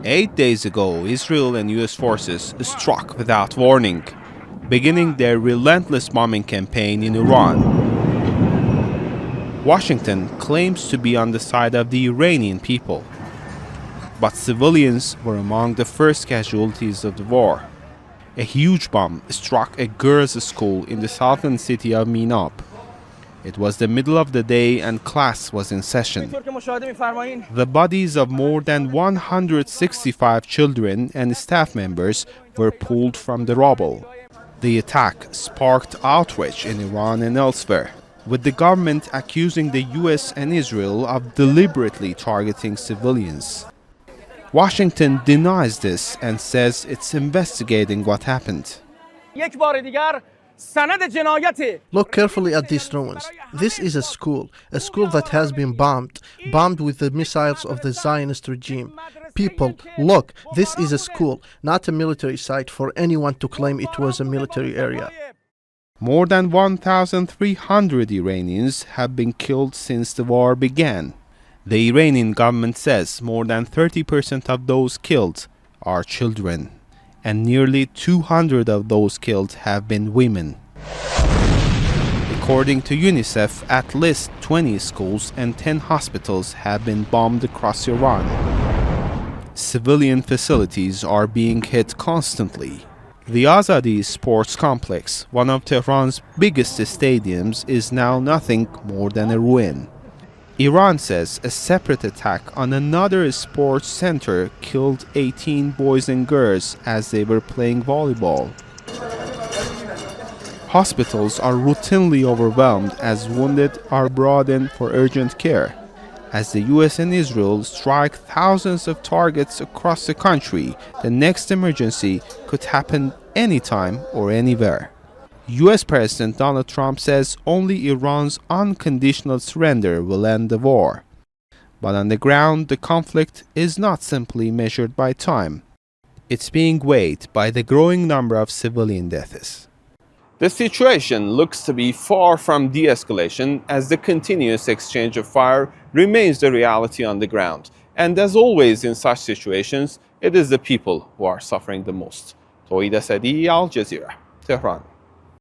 8 days ago, Israel and US forces struck without warning, beginning their relentless bombing campaign in Iran. Washington claims to be on the side of the Iranian people, but civilians were among the first casualties of the war. A huge bomb struck a girls' school in the southern city of Minab. It was the middle of the day and class was in session. The bodies of more than 165 children and staff members were pulled from the rubble. The attack sparked outrage in Iran and elsewhere, with the government accusing the US and Israel of deliberately targeting civilians. Washington denies this and says it's investigating what happened. Look carefully at these ruins. This is a school that has been bombed with the missiles of the Zionist regime. People, look, this is a school, not a military site for anyone to claim it was a military area. More than 1,300 Iranians have been killed since the war began. The Iranian government says more than 30% of those killed are children, and nearly 200 of those killed have been women. According to UNICEF, at least 20 schools and 10 hospitals have been bombed across Iran. Civilian facilities are being hit constantly. The Asadi sports complex, one of Tehran's biggest stadiums, is now nothing more than a ruin. Iran says a separate attack on another sports center killed 18 boys and girls as they were playing volleyball. Hospitals are routinely overwhelmed as wounded are brought in for urgent care. As the US and Israel strike thousands of targets across the country, the next emergency could happen anytime or anywhere. US President Donald Trump says only Iran's unconditional surrender will end the war. But on the ground, the conflict is not simply measured by time. It's being weighed by the growing number of civilian deaths. The situation looks to be far from de-escalation as the continuous exchange of fire remains the reality on the ground. And as always in such situations, it is the people who are suffering the most. Tohid, Asadi, Al Jazeera, Tehran.